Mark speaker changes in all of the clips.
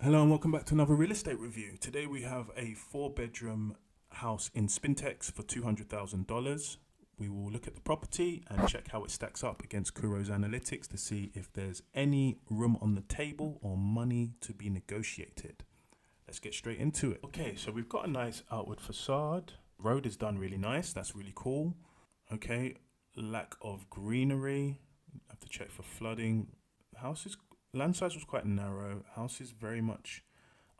Speaker 1: Hello and welcome back to another real estate review. Today we have a 4-bedroom house in Spintex for $200,000. We will look at the property and check how it stacks up against Kuro's analytics to see if there's any room on the table or money to be negotiated. Let's get straight into it. Okay, so we've got a nice outward facade. Road is done really nice. That's really cool. Okay, lack of greenery. Have to check for flooding. Land size was quite narrow. House is very much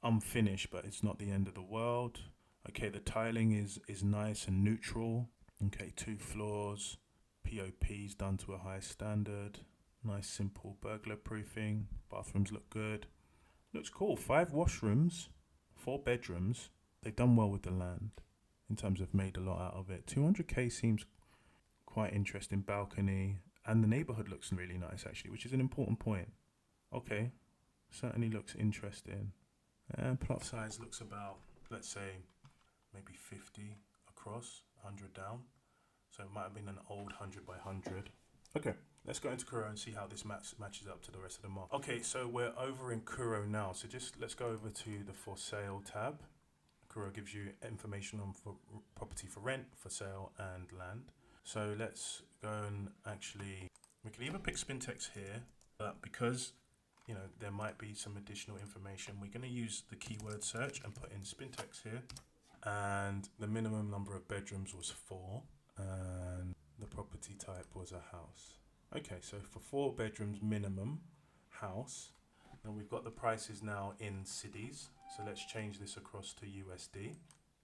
Speaker 1: unfinished, but it's not the end of the world. Okay, the tiling is nice and neutral. Okay, 2 floors. POP's done to a high standard. Nice simple burglar proofing. Bathrooms look good. Looks cool. 5 washrooms, 4 bedrooms. They've done well with the land in terms of made a lot out of it. 200k seems quite interesting. Balcony, and the neighborhood looks really nice actually, which is an important point. Okay, certainly looks interesting. And plot size looks about, let's say, maybe 50 across, 100 down. So it might have been an old 100 by 100. Okay, let's go into Kuro and see how this matches up to the rest of the market. Okay, so we're over in Kuro now. So just let's go over to the for sale tab. Kuro gives you information on property for rent, for sale, and land. So let's go and we can either pick Spintex here, but because there might be some additional information, we're going to use the keyword search and put in Spintex here. And the minimum number of bedrooms was 4, and the property type was a house. Okay, so for 4 bedrooms minimum house, and we've got the prices now in cities. So let's change this across to USD.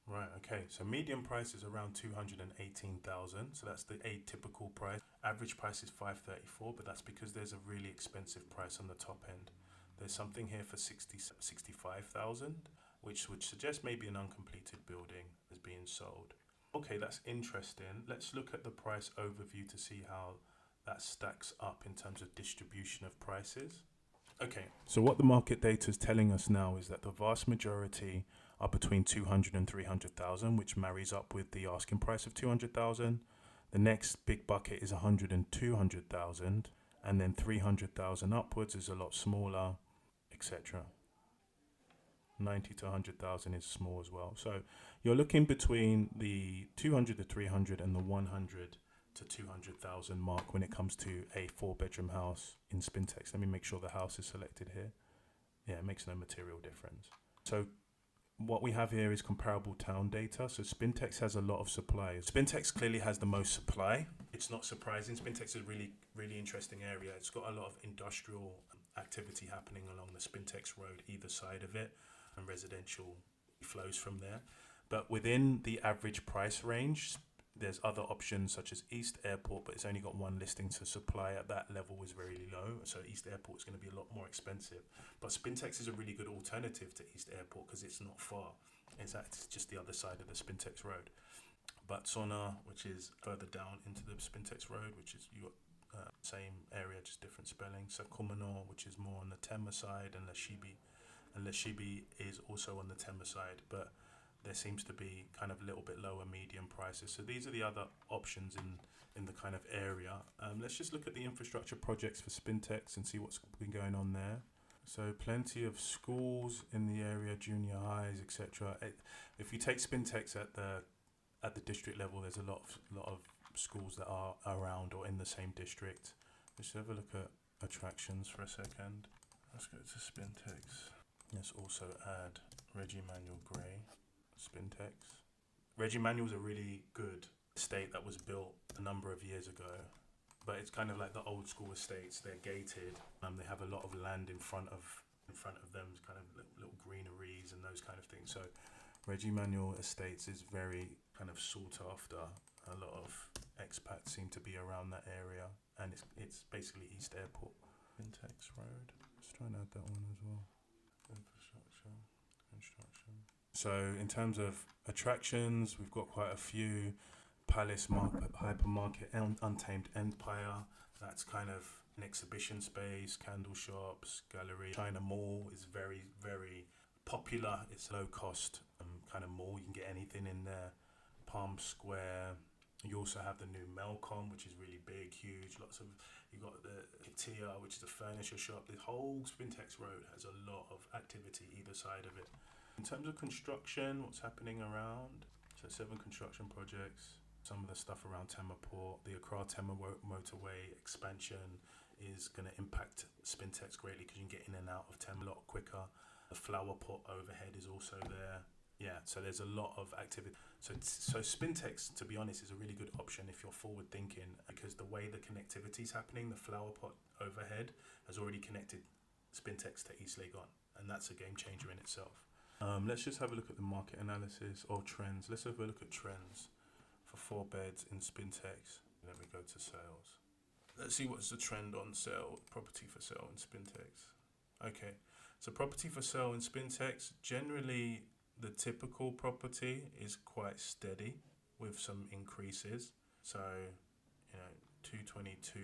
Speaker 1: Right, okay, so median price is around 218,000, so that's the atypical price. Average price is 534, but that's because there's a really expensive price on the top end. There's something here for 65,000, which would suggest maybe an uncompleted building is being sold. Okay, that's interesting. Let's look at the price overview to see how that stacks up in terms of distribution of prices. Okay, so what the market data is telling us now is that the vast majority are between 200 and 300,000, which marries up with the asking price of 200,000. The next big bucket is 100 and 200,000, and then 300,000 upwards is a lot smaller, etc. 90 to 100,000 is small as well. So you're looking between the 200 to 300 and the 100 to 200,000 mark when it comes to a 4-bedroom house in Spintex. Let me make sure the house is selected here. Yeah, it makes no material difference. So what we have here is comparable town data. So Spintex has a lot of supply. Spintex clearly has the most supply. It's not surprising. Spintex is a really, really interesting area. It's got a lot of industrial activity happening along the Spintex road, either side of it, and residential flows from there. But within the average price range, there's other options such as East Airport, but it's only got 1 listing, so supply at that level is really low. So East Airport is going to be a lot more expensive. But Spintex is a really good alternative to East Airport because it's not far. It's just the other side of the Spintex road. But Sona, which is further down into the Spintex road, which is you got same area, just different spelling. So Kumano, which is more on the Tema side, and Leshibi is also on the Tema side, but there seems to be kind of a little bit lower medium prices. So these are the other options in the kind of area. Let's just look at the infrastructure projects for Spintex and see what's been going on there. So plenty of schools in the area, junior highs, etc. If you take Spintex at the district level, there's a lot of schools that are around or in the same district. Let's have a look at attractions for a second. Let's go to Spintex. Let's also add Reggie Manuel Gray. Spintex. Reggie Manuel's a really good estate that was built a number of years ago, but it's kind of like the old school estates. They're gated. They have a lot of land in front of them, kind of little greeneries and those kind of things. So Reggie Manuel Estates is very kind of sought after. A lot of expats seem to be around that area, and it's basically East Airport. Spintex Road. Let's try and add that one as well. Infrastructure, construction. So in terms of attractions, we've got quite a few. Palace Hypermarket, Untamed Empire. That's kind of an exhibition space, candle shops, gallery. China Mall is very, very popular. It's low cost kind of mall. You can get anything in there. Palm Square. You also have the new Melcom, which is really big, huge. You got the Katia, which is a furniture shop. The whole Spintex Road has a lot of activity, side of it. In terms of construction, what's happening around? So 7 construction projects. Some of the stuff around Tema Port, the Accra Tema motorway expansion is going to impact Spintex greatly because you can get in and out of Tema a lot quicker. The flower pot overhead is also there. Yeah, so there's a lot of activity. So Spintex, to be honest, is a really good option if you're forward thinking, because the way the connectivity is happening, the flower pot overhead has already connected Spintex to East Legon, and that's a game changer in itself. Let's just have a look at the market analysis or trends. Let's have a look at trends for 4 beds in Spintex. Then we go to sales. Let's see what's the trend on sale, property for sale in Spintex. Okay, so property for sale in Spintex, generally the typical property is quite steady with some increases. So, 222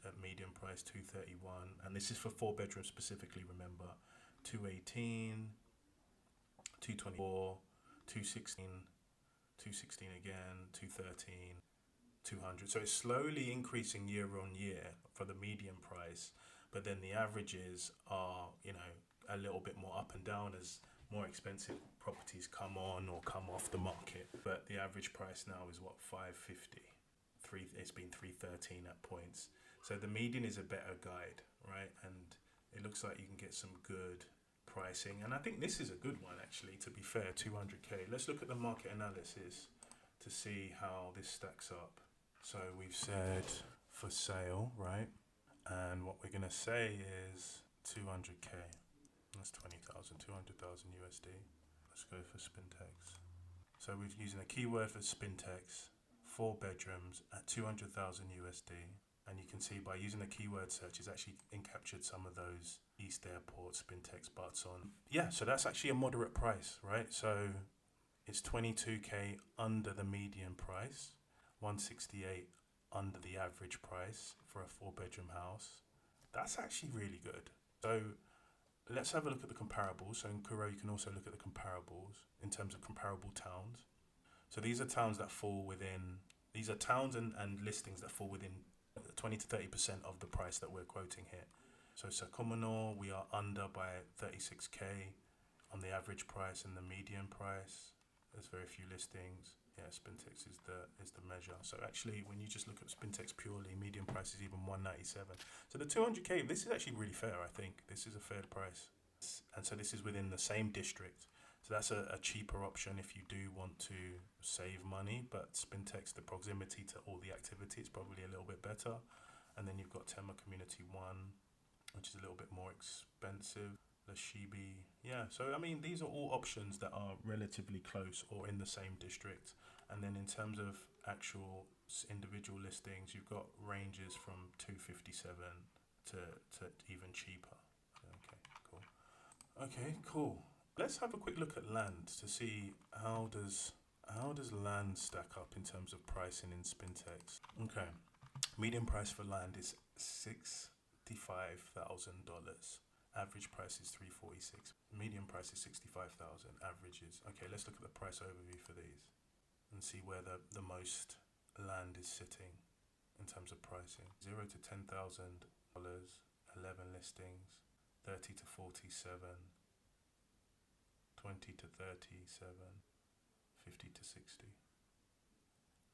Speaker 1: at medium price, 231, and this is for 4 bedrooms specifically, remember. 218, 224, 216, 216 again, 213, 200. So it's slowly increasing year on year for the median price, but then the averages are, a little bit more up and down as more expensive properties come on or come off the market. But the average price now is what, 550. It's been 313 at points. So the median is a better guide, right? And it looks like you can get some good pricing. And I think this is a good one, actually, to be fair, 200k. Let's look at the market analysis to see how this stacks up. So we've said for sale, right? And what we're going to say is 200k. That's 20,000, 200,000 USD. Let's go for Spintex. So we're using a keyword for Spintex, 4 bedrooms at 200,000 USD. And you can see by using the keyword search, it's actually captured some of those East Airport Spintex butts on. Yeah, so that's actually a moderate price, right? So it's 22k under the median price, 168 under the average price for a 4-bedroom house. That's actually really good. So let's have a look at the comparables. So in Kuro, you can also look at the comparables in terms of comparable towns. So these are towns that fall within, these are towns and listings that fall within 20 to 30% of the price that we're quoting here. So Sakomono, we are under by 36k on the average price and the median price. There's very few listings. Yeah, Spintex is the measure. So actually, when you just look at Spintex purely, median price is even 197. So the 200k, this is actually really fair, I think. This is a fair price. And so this is within the same district. So that's a cheaper option if you do want to save money. But Spintex, the proximity to all the activity, is probably a little bit better. And then you've got Tema Community 1, which is a little bit more expensive. The Shibi, yeah. So I mean, these are all options that are relatively close or in the same district. And then in terms of actual individual listings, you've got ranges from 257 to even cheaper. Okay, cool. Let's have a quick look at land to see how does land stack up in terms of pricing in Spintex. Okay, median price for land is $65,000. Average price is 346. Median price is 65,000. Average is okay. Let's look at the price overview for these and see where the most land is sitting in terms of pricing. $0 to $10,000, 11 listings, 30 to 47, 20 to 37, 50 to 60,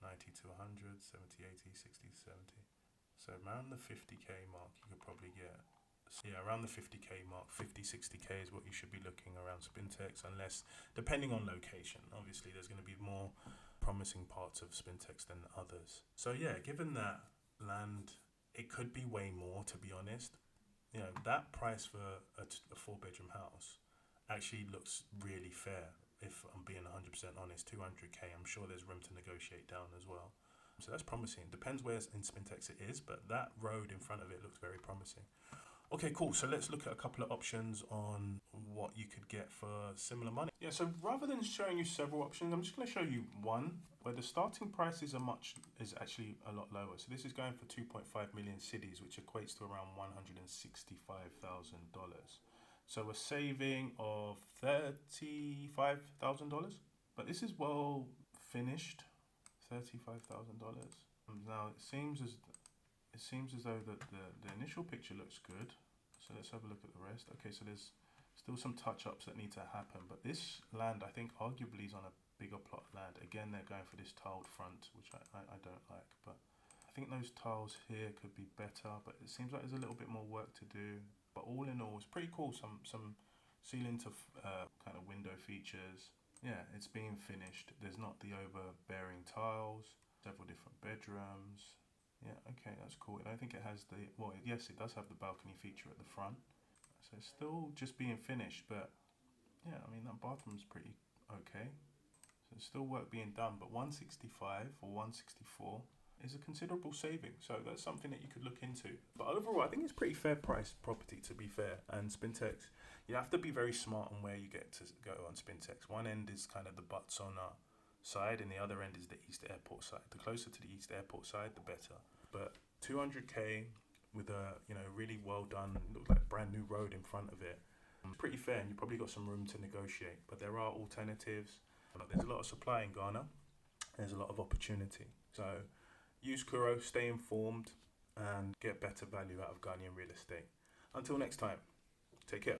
Speaker 1: 90 to 100, 70, 80, 60 to 70. So around the 50k mark, you could probably get. Yeah, around the 50k mark, 50, 60k is what you should be looking around Spintex, unless, depending on location, obviously there's going to be more promising parts of Spintex than others. So yeah, given that land, it could be way more, to be honest. That price for a 4-bedroom house actually looks really fair, if I'm being 100% honest. 200k, I'm sure there's room to negotiate down as well. So that's promising. Depends where in Spintex it is, but that road in front of it looks very promising. Okay, cool. So let's look at a couple of options on what you could get for similar money. Yeah, so rather than showing you several options, I'm just going to show you one where the starting price is actually a lot lower. So this is going for 2.5 million cities, which equates to around $165,000. So a saving of $35,000, but this is well finished, $35,000. Now it seems as though that the initial picture looks good. So let's have a look at the rest. Okay, so there's Still some touch-ups that need to happen, but this land I think arguably is on a bigger plot of land. Again, they're going for this tiled front, which I don't like, but I think those tiles here could be better, but it seems like there's a little bit more work to do. But all in all, it's pretty cool. Some ceiling to kind of window features. Yeah, it's being finished. There's not the overbearing tiles, several different bedrooms. Yeah, okay, that's cool. I don't think it has the, well, yes, it does have the balcony feature at the front. So it's still just being finished, but yeah, I mean, that bathroom's pretty okay. So there's still work being done, but 165 or 164 is a considerable saving. So that's something that you could look into. But overall, I think it's pretty fair priced property, to be fair. And Spintex, you have to be very smart on where you get to go on Spintex. One end is kind of the Botswana side, and the other end is the East Airport side. The closer to the East Airport side, the better. But 200k with a really well done, looks like brand new road in front of it. Pretty fair, and you probably got some room to negotiate. But there are alternatives. There's a lot of supply in Ghana. There's a lot of opportunity. So use Kuro, stay informed, and get better value out of Ghanaian real estate. Until next time, take care.